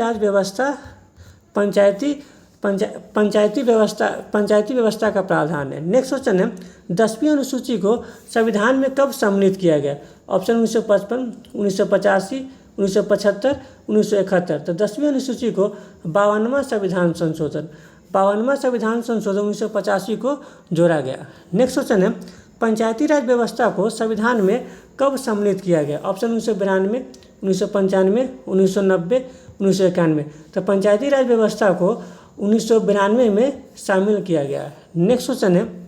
व्यवस्था का प्रावधान है। नेक्स्ट क्वेश्चन है 10वीं अनुसूची को संविधान में कब सम्मिलित किया गया? ऑप्शन 1955, 1985, 1975, 1971। तो 10वीं अनुसूची को 52वां संविधान संशोधन 1985 को जोड़ा गया। नेक्स्ट क्वेश्चन है पंचायती राज व्यवस्था को संविधान में कब सम्मिलित किया गया? ऑप्शन 1992, 1995, 1990, 1991। तो पंचायती राज व्यवस्था को 1992 में शामिल किया गया। नेक्स्ट क्वेश्चन है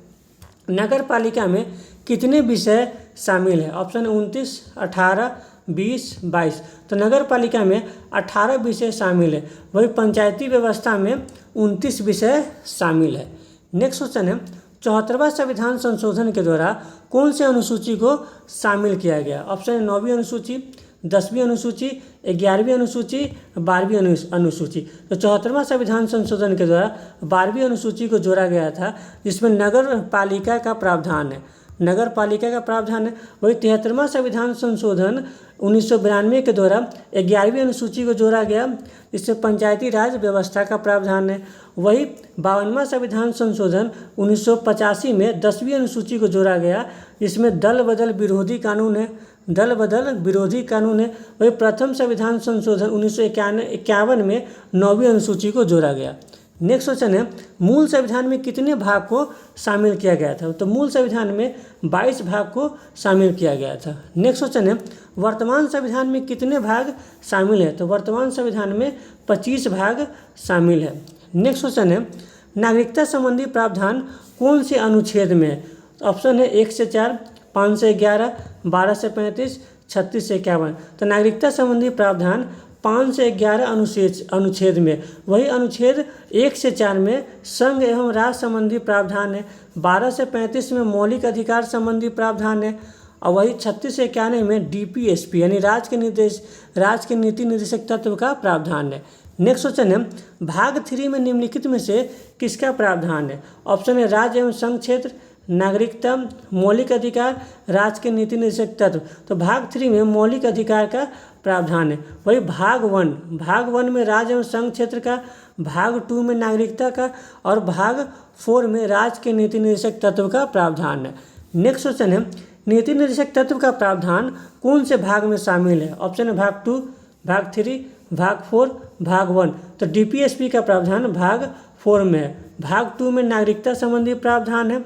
नगर पालिका में कितने विषय शामिल है? ऑप्शन 29, 18, 20, 22। तो नगर पालिका में 18 विषय शामिल है। वही पंचायती व्यवस्था में 29 विषय शामिल है। नेक्स्ट क्वेश्चन है 74वां संविधान संशोधन के द्वारा कौन से अनुसूची को शामिल किया गया? ऑप्शन है 9वीं अनुसूची, 10वीं अनुसूची, 11वीं अनुसूची, 12वीं अनुसूची। तो 74वां संविधान संशोधन के द्वारा 12वीं अनुसूची को जोड़ा गया था, जिसमें नगर पालिका का प्रावधान है। नगर पालिका का प्रावधान है। वही 73वां संविधान संशोधन 1992 के द्वारा 11वीं अनुसूची को जोड़ा गया, जिससे पंचायती राज व्यवस्था का प्रावधान है। वही 52वां संविधान संशोधन 1985 में 10वीं अनुसूची को जोड़ा गया, जिसमें दल बदल विरोधी कानून है। दल बदल विरोधी कानून है। वही प्रथम संविधान संशोधन 1951 में 9वीं अनुसूची को जोड़ा गया। नेक्स्ट क्वेश्चन है मूल संविधान में कितने भाग को शामिल किया गया था? तो मूल संविधान में 22 भाग को शामिल किया गया था। नेक्स्ट क्वेश्चन है वर्तमान संविधान में कितने भाग शामिल है? तो वर्तमान संविधान में 25 भाग शामिल है। नेक्स्ट क्वेश्चन है नागरिकता संबंधी प्रावधान कौन से अनुच्छेद में है? ऑप्शन है 1 से 4, 5 से 11, 12 से 35, 36 से 51। तो नागरिकता संबंधी प्रावधान 5 से 11 अनुच्छेद में। वही अनुच्छेद 1 से 4 में संघ एवं राज्य संबंधी प्रावधान है। 12 से 35 में मौलिक अधिकार संबंधी प्रावधान है। और वही 36 से 91 में DPSP यानी राज्य के नीति निर्देशक तत्व का प्रावधान है। नेक्स्ट क्वेश्चन है भाग 3 में निम्नलिखित में से किसका प्रावधान है? ऑप्शन है राज्य एवं संघ क्षेत्र, नागरिकता, मौलिक अधिकार, राज्य के नीति निर्देशक तत्व। तो भाग 3 में मौलिक अधिकार का प्रावधान है। वही भाग 1 में राज्य एवं संघ क्षेत्र का, भाग 2 में नागरिकता का और भाग 4 में राज्य के नीति निर्देशक तत्व का प्रावधान है। नेक्स्ट क्वेश्चन है नीति निर्देशक तत्व का प्रावधान कौन से भाग में शामिल है? ऑप्शन है भाग 2, भाग 3, भाग 4, भाग 1। तो DPSP का प्रावधान भाग 4 में है। भाग 2 में नागरिकता संबंधी प्रावधान है,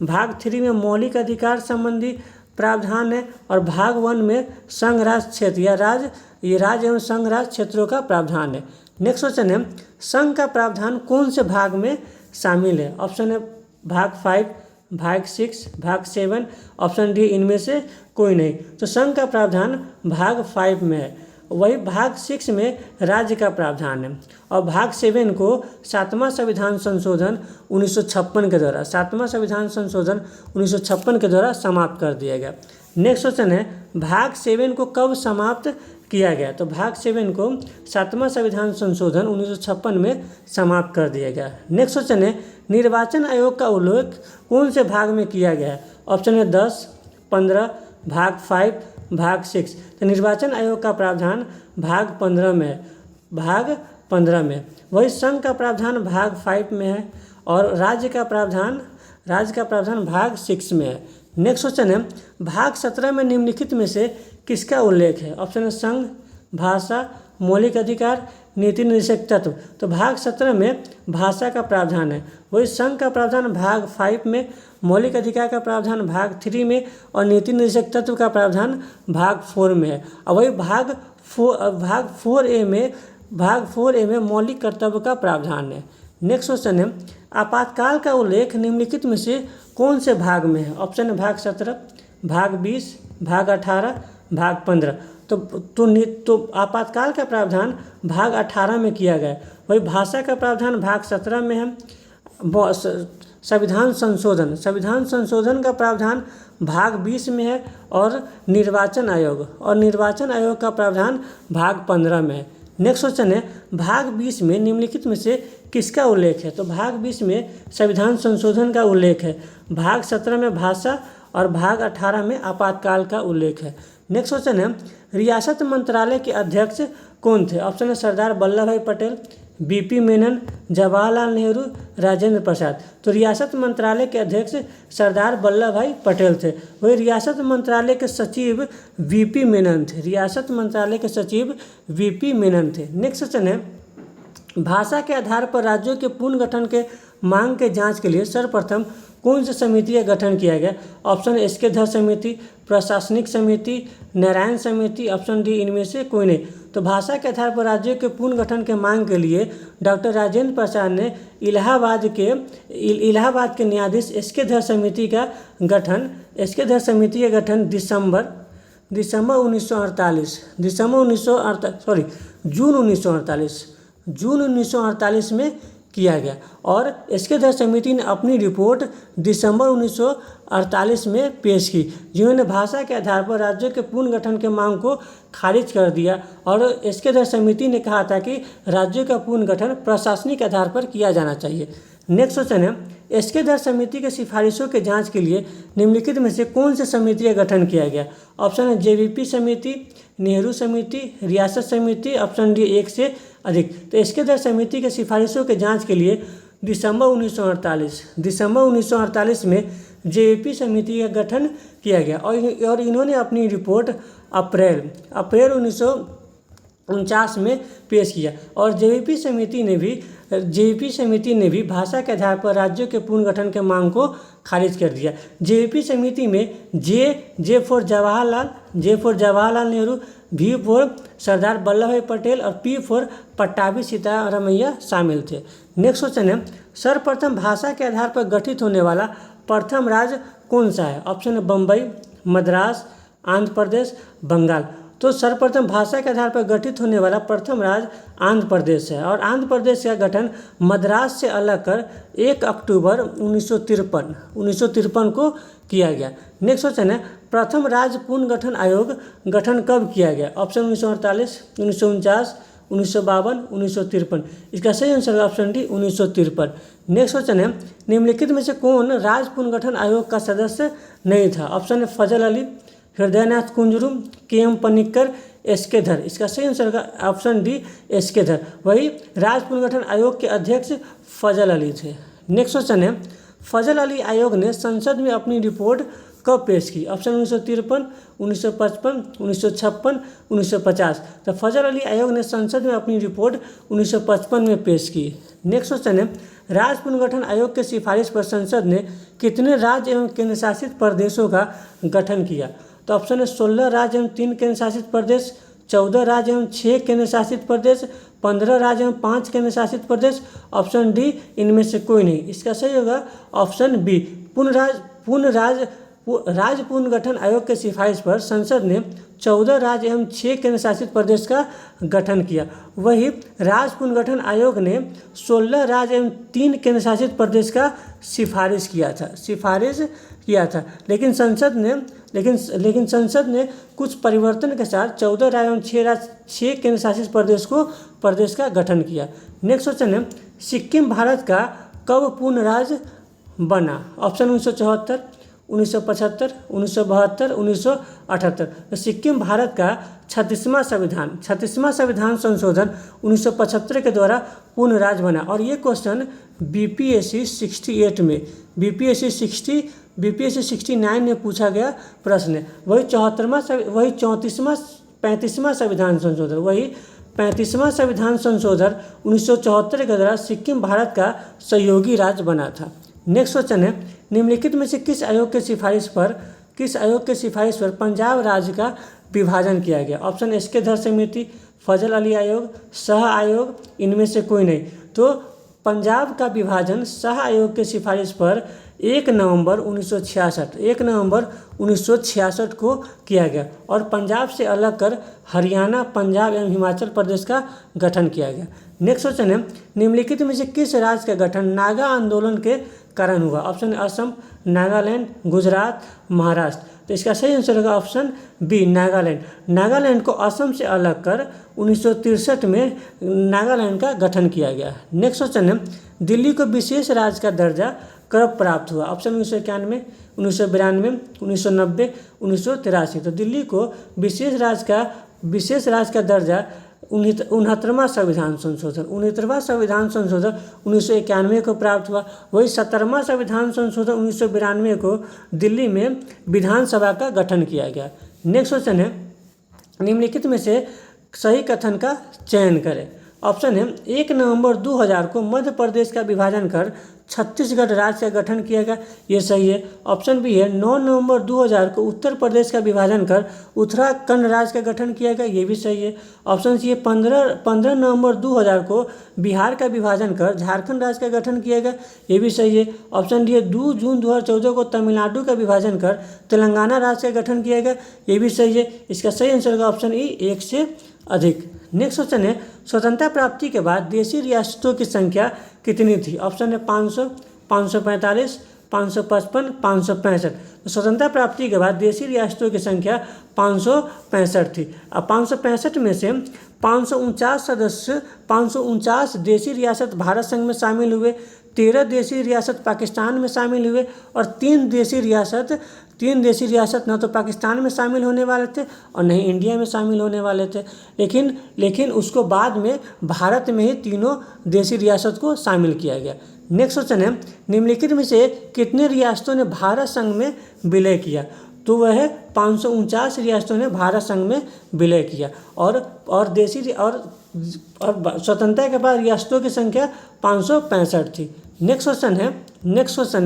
भाग 3 में मौलिक अधिकार संबंधी प्रावधान है और भाग 1 में संघ राज्य क्षेत्र या राज्य एवं संघ राज्य क्षेत्रों का प्रावधान है। नेक्स्ट क्वेश्चन है संघ का प्रावधान कौन से भाग में शामिल है? ऑप्शन है भाग 5, भाग 6, भाग 7, ऑप्शन डी इनमें से कोई नहीं। तो संघ का प्रावधान भाग 5 में है। वही भाग 6 में राज्य का प्रावधान है और भाग 7 को 7वां संविधान संशोधन 1956 के द्वारा 7वां संविधान संशोधन 1956 के द्वारा समाप्त कर दिया गया। नेक्स्ट क्वेश्चन है भाग 7 को कब समाप्त किया गया? तो भाग 7 को 7वां संविधान संशोधन 1956 में समाप्त कर दिया गया। नेक्स्ट क्वेश्चन है निर्वाचन आयोग का उल्लेख कौन से भाग में किया गया है? ऑप्शन है 10, 15, भाग 5, भाग 6। तो निर्वाचन आयोग का प्रावधान भाग 15 में है। भाग 15 में। वही संघ का प्रावधान भाग 5 में है और राज्य का प्रावधान भाग 6 में है। नेक्स्ट क्वेश्चन है भाग 17 में निम्नलिखित में से किसका उल्लेख है? ऑप्शन है संघ, भाषा, मौलिक अधिकार, नीति निर्देशक तत्व। तो भाग 17 में भाषा का प्रावधान है। वही संघ का प्रावधान भाग 5 में, मौलिक अधिकार का प्रावधान भाग 3 में और नीति निर्देशक तत्व का प्रावधान भाग 4 में है। और वही भाग 4A में मौलिक कर्तव्य का प्रावधान है। नेक्स्ट क्वेश्चन है आपातकाल का उल्लेख निम्नलिखित में से कौन से भाग में है? ऑप्शन है भाग 17, भाग 20, भाग 18, भाग 15। तो आपातकाल का प्रावधान भाग 18 में किया गया। वही भाषा का प्रावधान भाग 17 में है। संविधान संशोधन का प्रावधान भाग 20 में है और निर्वाचन आयोग का प्रावधान भाग 15 में है। नेक्स्ट क्वेश्चन है भाग 20 में निम्नलिखित में से किसका उल्लेख है? तो भाग 20 में संविधान संशोधन का उल्लेख है। भाग 17 में भाषा और भाग 18 में आपातकाल का उल्लेख है। नेक्स्ट क्वेश्चन है रियासत मंत्रालय के अध्यक्ष कौन थे? ऑप्शन है सरदार वल्लभ भाई पटेल, BP मेनन, जवाहरलाल नेहरू, राजेंद्र प्रसाद। तो रियासत मंत्रालय के अध्यक्ष सरदार वल्लभ भाई पटेल थे। वही रियासत मंत्रालय के सचिव VP मेनन थे। नेक्स्ट क्वेश्चन है भाषा के आधार पर राज्यों के पुनर्गठन के मांग के जांच के लिए सर्वप्रथम कौन सी समिति का गठन किया गया? ऑप्शन SK धर समिति, प्रशासनिक समिति, नारायण समिति, ऑप्शन डी इनमें से कोई नहीं। तो भाषा के आधार पर राज्यों के पुनर्गठन के मांग के लिए डॉक्टर राजेंद्र प्रसाद ने इलाहाबाद के न्यायाधीश SK धर समिति का गठन दिसंबर 1948 जून 1948 में किया गया। और एस्केदर समिति ने अपनी रिपोर्ट दिसंबर 1948 में पेश की, जिन्होंने भाषा के आधार पर राज्यों के पुनर्गठन के मांग को खारिज कर दिया। और एस्केदर समिति ने कहा था कि राज्यों का पुनर्गठन प्रशासनिक आधार पर किया जाना चाहिए। नेक्स्ट क्वेश्चन है, एस्केदर समिति के सिफारिशों के जांच के लिए निम्नलिखित में से कौन सी समिति का गठन किया गया? ऑप्शन है जेवीपी समिति, नेहरू समिति, रियासत समिति, ऑप्शन डी एक से अधिक। तो एस्केदर समिति के सिफारिशों के जांच के लिए दिसंबर 1948 में जेवीपी समिति का गठन किया गया। और इन्होंने अपनी रिपोर्ट अप्रैल 1949 में पेश किया। और जेवीपी समिति ने भी भाषा के आधार पर राज्यों के पुनर्गठन के मांग को खारिज कर दिया। जेवीपी समिति में J for Jawaharlal Nehru, V for Sardar Vallabh Bhai Patel और पी फॉर पट्टाभी सीतारामैया शामिल थे। नेक्स्ट क्वेश्चन है, सर्वप्रथम भाषा के आधार पर गठित होने वाला प्रथम राज्य कौन सा है? ऑप्शन है बम्बई, मद्रास, आंध्र प्रदेश, बंगाल। तो सर्वप्रथम भाषा के आधार पर गठित होने वाला प्रथम राज्य आंध्र प्रदेश है। और आंध्र प्रदेश का गठन मद्रास से अलग कर 1 अक्टूबर 1953 को किया गया। नेक्स्ट क्वेश्चन है, प्रथम राज्य पुनर्गठन आयोग गठन कब किया गया? ऑप्शन 1948, 1949, 1952, 1953। इसका सही आंसर है ऑप्शन डी 1953। नेक्स्ट क्वेश्चन है, निम्नलिखित में से कौन राज्य पुनर्गठन आयोग का सदस्य नहीं था? ऑप्शन है फजल अली, हृदयनाथ कुंजरू, के.एम. पनिक्कर, एस्केदर। इसका सही आंसर होगा ऑप्शन डी एस्केदर। वही राज्य पुनर्गठन आयोग के अध्यक्ष फजल अली थे। नेक्स्ट क्वेश्चन है, फजल अली आयोग ने संसद में अपनी रिपोर्ट कब पेश की? ऑप्शन 1953, 1955, 1956, 1950। तो फजल अली आयोग ने संसद में अपनी रिपोर्ट 1955 में पेश की। नेक्स्ट क्वेश्चन है, राज्य पुनर्गठन आयोग के सिफारिश पर संसद ने कितने राज्य एवं केंद्र शासित प्रदेशों का गठन किया? तो ऑप्शन है 16 राज्य एवं 3 केंद्र शासित प्रदेश, 14 राज्य एवं 6 केंद्र शासित प्रदेश, 15 राज्य एवं 5 केंद्र शासित प्रदेश, ऑप्शन डी इनमें से कोई नहीं। इसका सही होगा ऑप्शन बी राज्य पुनर्गठन आयोग के सिफारिश पर संसद ने 14 राज्य एवं 6 केंद्र शासित प्रदेश का गठन किया। वही राज्य पुनर्गठन आयोग ने 16 राज्य एवं 3 केंद्र शासित प्रदेश का सिफारिश किया था। लेकिन संसद ने कुछ परिवर्तन के साथ 14 राज्य एवं 6 केंद्र शासित प्रदेश का गठन किया। नेक्स्ट क्वेश्चन है, सिक्किम भारत का कब पूर्ण राज्य बना? ऑप्शन 1974, 1975, 1972, 1978। तो सिक्किम भारत का 36वां संविधान संशोधन 1975 के द्वारा पूर्ण राज्य बना। और ये क्वेश्चन बीपीएससी 68 में, बीपीएससी 69 में पूछा गया प्रश्न है। वही 35वां संविधान संशोधन 1974 के द्वारा सिक्किम भारत का सहयोगी राज्य बना था। नेक्स्ट क्वेश्चन है, निम्नलिखित में से किस आयोग के सिफारिश पर पंजाब राज्य का विभाजन किया गया? ऑप्शन एस्केदर समिति, फजल अली आयोग, शाह आयोग, इनमें से कोई नहीं। तो पंजाब का विभाजन शाह आयोग के सिफारिश पर 1 नवंबर 1966 को किया गया। और पंजाब से अलग कर हरियाणा, पंजाब एवं हिमाचल प्रदेश का गठन किया गया। नेक्स्ट क्वेश्चन है, निम्नलिखित में से किस राज्य का गठन नागा आंदोलन के कारण हुआ? ऑप्शन असम, नागालैंड, गुजरात, महाराष्ट्र। तो इसका सही आंसर होगा ऑप्शन बी नागालैंड। नागालैंड को असम से अलग कर 1963 में नागालैंड का गठन किया गया। नेक्स्ट क्वेश्चन है, दिल्ली को विशेष राज्य का दर्जा कब प्राप्त हुआ? ऑप्शन 1991, 1992, 1990, 1983। तो दिल्ली को विशेष राज्य का दर्जा 69वां संविधान संशोधन 1991 को प्राप्त हुआ। वही 17वां संविधान संशोधन 1992 को दिल्ली में विधानसभा का गठन किया गया। नेक्स्ट क्वेश्चन है, निम्नलिखित में से सही कथन का चयन करें। ऑप्शन है 1 नवंबर 2000 को मध्य प्रदेश का विभाजन कर छत्तीसगढ़ राज्य का गठन किया गया, ये सही है। ऑप्शन बी है 9 नवंबर 2000 को उत्तर प्रदेश का विभाजन कर उत्तराखंड राज्य का गठन किया गया, ये भी सही है। ऑप्शन सी है 15 नवंबर 2000 को बिहार का विभाजन कर झारखंड राज्य का गठन किया गया, ये भी सही है। ऑप्शन डी है 2 जून 2014 को तमिलनाडु का विभाजन कर तेलंगाना राज्य का गठन किया गया, ये भी सही है। इसका सही आंसर होगा ऑप्शन ई, 1 से अधिक। नेक्स्ट क्वेश्चन है स्वतंत्रता प्राप्ति के बाद देशी रियासतों की संख्या कितनी थी? ऑप्शन है 500, 545, 555, 565। तो स्वतंत्रता प्राप्ति के बाद देशी रियासतों की संख्या 565 थी। अब 565 में से 549 देशी रियासत भारत संघ में शामिल हुए, 13 देशी रियासत पाकिस्तान में शामिल हुए और 3 देशी रियासत न तो पाकिस्तान में शामिल होने वाले थे और न ही इंडिया में शामिल होने वाले थे, लेकिन उसको बाद में भारत में ही तीनों देशी रियासत को शामिल किया गया। नेक्स्ट क्वेश्चन है निम्नलिखित में से कितने रियासतों ने भारत संघ में विलय किया? तो वह 549 रियासतों ने भारत संघ में विलय किया और स्वतंत्रता के बाद रियासतों की संख्या 565 थी। नेक्स्ट क्वेश्चन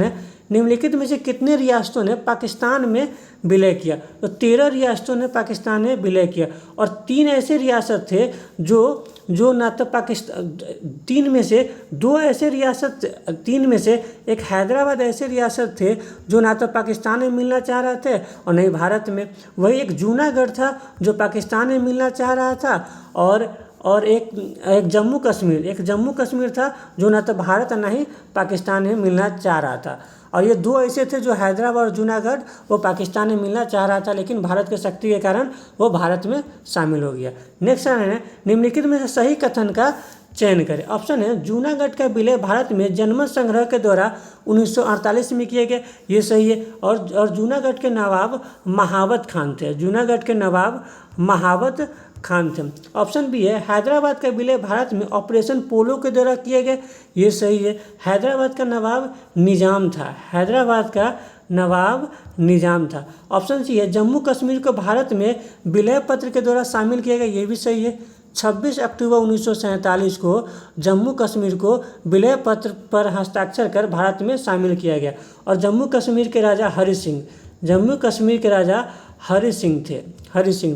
है निम्नलिखित में से कितने रियासतों ने पाकिस्तान में विलय किया? तो 13 रियासतों ने पाकिस्तान में विलय किया और 3 ऐसे रियासत थे जो ना तो पाकिस्तान, 3 में से 2 ऐसे रियासत, 3 में से एक हैदराबाद ऐसे रियासत थे जो ना तो पाकिस्तान में मिलना चाह रहे थे और नहीं भारत में। वही एक जूनागढ़ था जो पाकिस्तान में मिलना चाह रहा था और एक जम्मू कश्मीर था जो ना तो भारत ना ही पाकिस्तान में मिलना चाह रहा था। और ये 2 ऐसे थे जो हैदराबाद और जूनागढ़ वो पाकिस्तान में मिलना चाह रहा था, लेकिन भारत के शक्ति के कारण वो भारत में शामिल हो गया। नेक्स्ट है निम्नलिखित में से सही कथन का चयन करें। ऑप्शन है जूनागढ़ का विलय भारत में जनमत संग्रह के द्वारा 1948 में किया गया, ये सही है। और जूनागढ़ के नवाब महावत खान थे। ऑप्शन बी है हैदराबाद का विलय भारत में ऑपरेशन पोलो के द्वारा किया गया, ये सही है। हैदराबाद का नवाब निजाम था। ऑप्शन सी है जम्मू कश्मीर को भारत में विलय पत्र के द्वारा शामिल किया गया, ये भी सही है। 26 अक्टूबर 1947 को जम्मू कश्मीर को विलय पत्र पर हस्ताक्षर कर भारत में शामिल किया गया और जम्मू कश्मीर के राजा हरि सिंह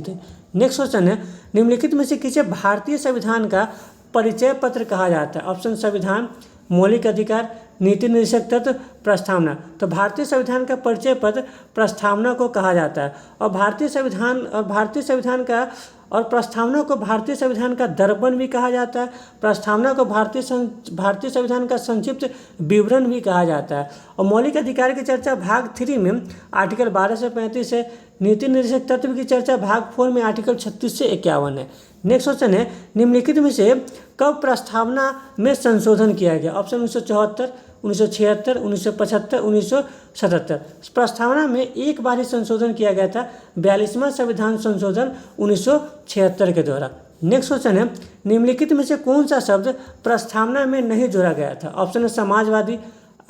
थे। नेक्स्ट क्वेश्चन है निम्नलिखित में से किसे भारतीय संविधान का परिचय पत्र कहा जाता है? ऑप्शन संविधान, मौलिक अधिकार, नीति निर्देशक तत्व, प्रस्तावना। तो भारतीय संविधान का परिचय पत्र प्रस्तावना को कहा जाता है और प्रस्तावना को भारतीय संविधान का दर्पण भी कहा जाता है। प्रस्तावना को भारतीय संविधान का संक्षिप्त विवरण भी कहा जाता है। और मौलिक अधिकार की चर्चा भाग 3 में आर्टिकल 12 से 35 है। नीति निर्देशक तत्व की चर्चा भाग 4 में आर्टिकल 36 से 51 है। नेक्स्ट क्वेश्चन है निम्नलिखित में से कब प्रस्तावना में संशोधन किया गया? ऑप्शन 1974, 1976, 1975, 1977। प्रस्तावना में एक बार ही संशोधन किया गया था, 42वां संविधान संशोधन 1976 के द्वारा। नेक्स्ट क्वेश्चन है निम्नलिखित में से कौन सा शब्द प्रस्तावना में नहीं जोड़ा गया था? ऑप्शन है समाजवादी,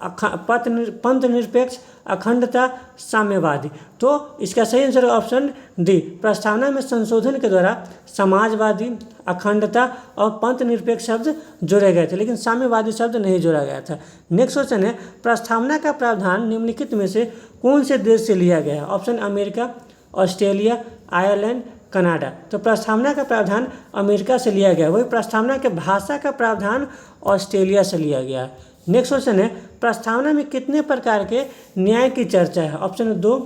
पंथ निरपेक्ष, अखंडता, साम्यवादी। तो इसका सही आंसर ऑप्शन डी, प्रस्तावना में संशोधन के द्वारा समाजवादी, अखंडता और पंथ निरपेक्ष शब्द जोड़े गए थे, लेकिन साम्यवादी शब्द नहीं जोड़ा गया था। नेक्स्ट क्वेश्चन है प्रस्तावना का प्रावधान निम्नलिखित में से कौन से देश से लिया गया है? Option America, Australia, Ireland, Canada. तो प्रस्तावना का प्रावधान अमेरिका से लिया गया, वही प्रस्तावना के भाषा का प्रावधान ऑस्ट्रेलिया से लिया गया। नेक्स्ट क्वेश्चन है प्रस्तावना में कितने प्रकार के न्याय की चर्चा है? ऑप्शन 2,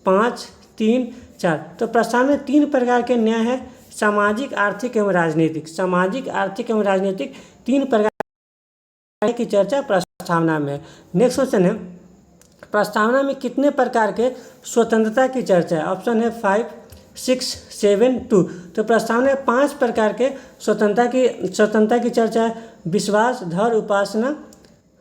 5, 3, 4। तो प्रस्तावना में 3 प्रकार के न्याय है, सामाजिक, आर्थिक एवं राजनीतिक। 3 प्रकार की चर्चा प्रस्तावना में। नेक्स्ट क्वेश्चन है प्रस्तावना में कितने प्रकार के स्वतंत्रता की चर्चा है? ऑप्शन है 5, 6, 7, 2। तो प्रस्तावना में 5 प्रकार के स्वतंत्रता की चर्चा है, विश्वास, धर्म, उपासना,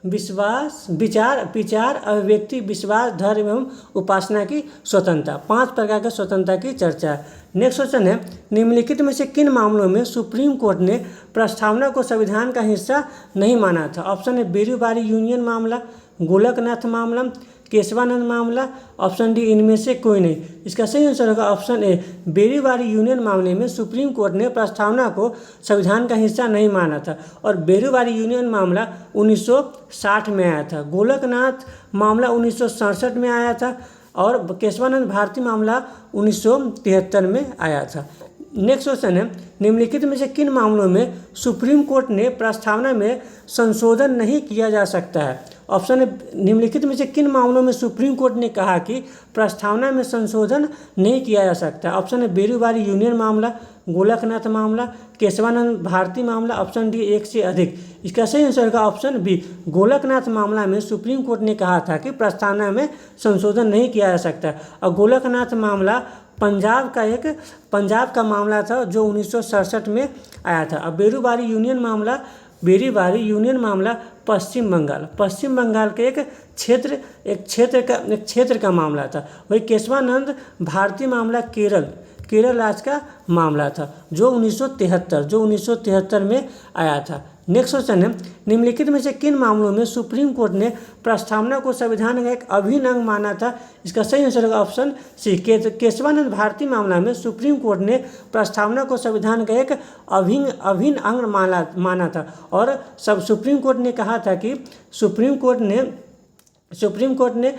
विचार, अभिव्यक्ति, विश्वास, धर्म एवं उपासना की स्वतंत्रता। 5 प्रकार के स्वतंत्रता की चर्चा है। नेक्स्ट क्वेश्चन है निम्नलिखित में से किन मामलों में सुप्रीम कोर्ट ने प्रस्तावना को संविधान का हिस्सा नहीं माना था? ऑप्शन है बेरूबारी यूनियन मामला, गोलकनाथ मामला, केशवानंद मामला, ऑप्शन डी इनमें से कोई नहीं। इसका सही आंसर होगा ऑप्शन ए, बेरूवारी यूनियन मामले में सुप्रीम कोर्ट ने प्रस्तावना को संविधान का हिस्सा नहीं माना था और बेरूवारी यूनियन मामला 1960 में आया था। गोलकनाथ मामला 1967 में आया था और केशवानंद भारती मामला 1973 में आया था। नेक्स्ट क्वेश्चन है, निम्नलिखित में से किन मामलों में सुप्रीम कोर्ट ने प्रस्तावना में संशोधन नहीं किया जा सकता है। ऑप्शन है, निम्नलिखित में से किन मामलों में सुप्रीम कोर्ट ने कहा कि प्रस्तावना में संशोधन नहीं किया जा सकता। ऑप्शन है बेरूवारी यूनियन मामला, गोलकनाथ मामला, केशवानंद भारती मामला, ऑप्शन डी एक से अधिक। इसका सही आंसर होगा ऑप्शन बी, गोलकनाथ मामला में सुप्रीम कोर्ट ने कहा था कि प्रस्तावना में संशोधन नहीं किया जा सकता और गोलकनाथ मामला पंजाब का मामला था जो 1967 में आया था। अब बेरूवारी यूनियन मामला पश्चिम बंगाल के एक क्षेत्र का मामला था। वही केशवानंद भारती मामला केरल राज्य का मामला था जो 1973 में आया था। नेक्स्ट क्वेश्चन है, निम्नलिखित में से किन मामलों में सुप्रीम कोर्ट ने प्रस्तावना को संविधान का एक अभिन्न अंग माना था। इसका सही आंसर होगा ऑप्शन सी, केशवानंद भारती मामला में सुप्रीम कोर्ट ने प्रस्तावना को संविधान का एक अभिन्न अंग माना था और सुप्रीम कोर्ट ने कहा था कि सुप्रीम कोर्ट ने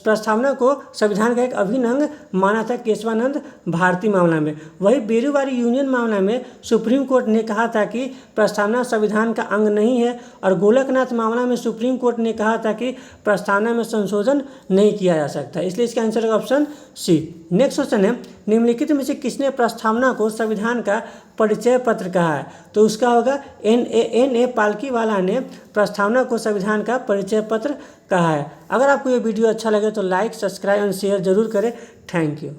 प्रस्तावना को संविधान का एक अभिन्न अंग माना था केशवानंद भारती मामला में। वही बेरूवारी यूनियन मामला में सुप्रीम कोर्ट ने कहा था कि प्रस्तावना संविधान का अंग नहीं है और गोलकनाथ मामला में सुप्रीम कोर्ट ने कहा था कि प्रस्तावना में संशोधन नहीं किया जा सकता। इसलिए इसका आंसर होगा ऑप्शन सी। नेक्स्ट क्वेश्चन है, निम्नलिखित में से किसने प्रस्तावना को संविधान का परिचय पत्र कहा है। तो उसका होगा N.A. पालकीवाला ने प्रस्तावना को संविधान का परिचय पत्र कहा है। अगर आपको ये वीडियो अच्छा लगे तो लाइक, सब्सक्राइब एंड शेयर जरूर करें। Thank you.